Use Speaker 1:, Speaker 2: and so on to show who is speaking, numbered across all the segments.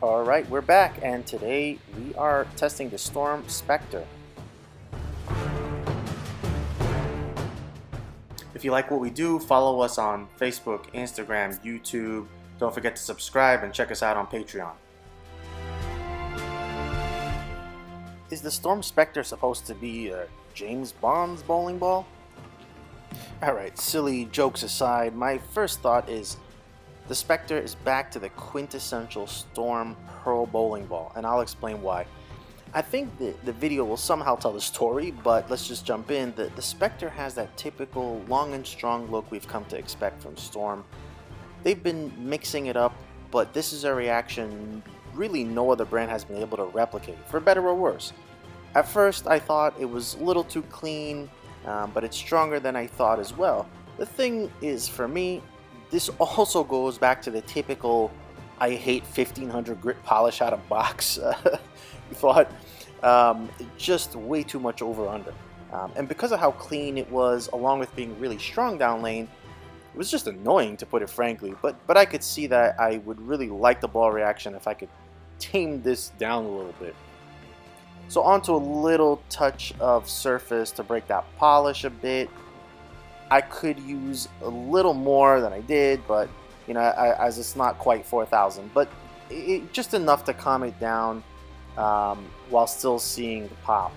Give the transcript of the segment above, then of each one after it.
Speaker 1: Alright, we're back, and today we are testing the Storm Spectre. If you like what we do, follow us on Facebook, Instagram, YouTube. Don't forget to subscribe and check us out on Patreon. Is the Storm Spectre supposed to be James Bond's bowling ball? Alright, silly jokes aside, my first thought is the Spectre is back to the quintessential Storm Pearl bowling ball, and I'll explain why. I think the video will somehow tell the story, but let's just jump in. The Spectre has that typical long and strong look we've come to expect from Storm. They've been mixing it up, but this is a reaction really no other brand has been able to replicate, for better or worse. At first I thought it was a little too clean, but it's stronger than I thought as well. The thing is, for me, this also goes back to the typical I hate 1500 grit polish out of box thought. Just way too much over under. And because of how clean it was, along with being really strong down lane, it was just annoying, to put it frankly. But I could see that I would really like the ball reaction if I could tame this down a little bit. So onto a little touch of surface to break that polish a bit. I could use a little more than I did, but you know, as it's not quite 4,000, but just enough to calm it down while still seeing the pop.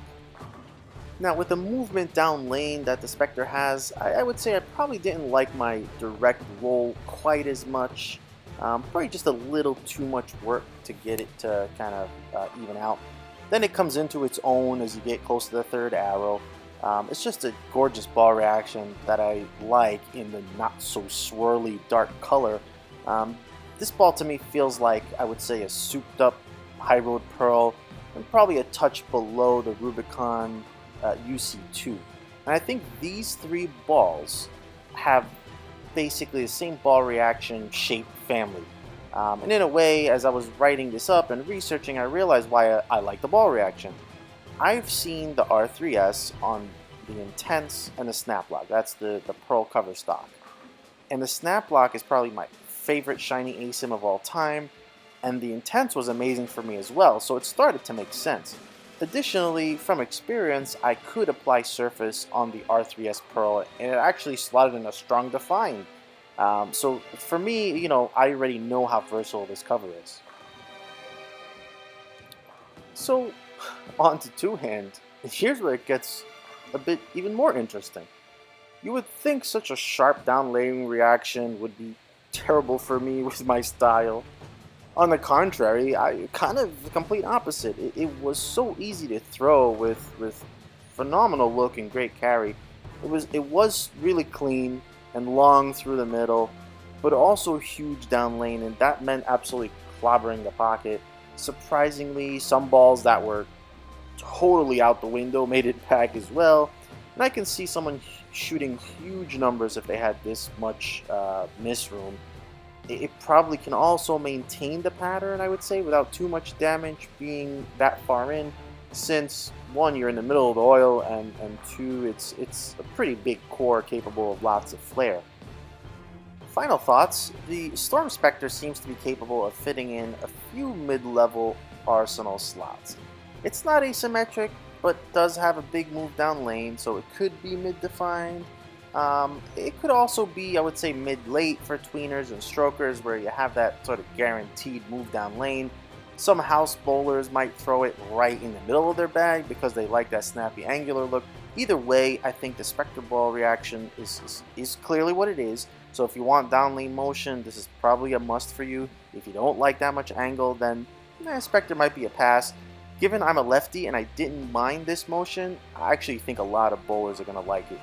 Speaker 1: Now, with the movement down lane that the Spectre has, I would say I probably didn't like my direct roll quite as much. Probably just a little too much work to get it to kind of even out. Then it comes into its own as you get close to the third arrow. It's just a gorgeous ball reaction that I like in the not so swirly dark color. This ball to me feels like, I would say, a souped up High Road Pearl and probably a touch below the Rubicon UC2. And I think these three balls have basically the same ball reaction shape family. And in a way, as I was writing this up and researching, I realized why I like the ball reaction. I've seen the R3S on the Intense and the Snaplock. That's the Pearl cover stock. And the Snaplock is probably my favorite shiny ASIM of all time, and the Intense was amazing for me as well, so it started to make sense. Additionally, from experience, I could apply surface on the R3S Pearl, and it actually slotted in a strong Define. So for me, you know, I already know how versatile this cover is. So on to two-hand. Here's where it gets a bit even more interesting. You would think such a sharp down lane reaction would be terrible for me with my style. On the contrary, I kind of the complete opposite. It was so easy to throw with phenomenal look and great carry. It was really clean and long through the middle, but also huge down lane, and that meant absolutely clobbering the pocket. Surprisingly, some balls that were totally out the window made it back as well, and I can see someone shooting huge numbers if they had this much miss room. It probably can also maintain the pattern, I would say, without too much damage being that far in, since one, you're in the middle of the oil, and two, it's a pretty big core capable of lots of flare. Final thoughts: the Storm Spectre seems to be capable of fitting in a few mid-level arsenal slots. It's not asymmetric, but does have a big move down lane, so it could be mid-defined. It could also be, I would say, mid-late for tweeners and strokers, where you have that sort of guaranteed move down lane. Some house bowlers might throw it right in the middle of their bag because they like that snappy angular look. Either way, I think the Spectre ball reaction is clearly what it is. So if you want down lane motion, this is probably a must for you. If you don't like that much angle, then Spectre might be a pass. Given I'm a lefty and I didn't mind this motion, I actually think a lot of bowlers are going to like it.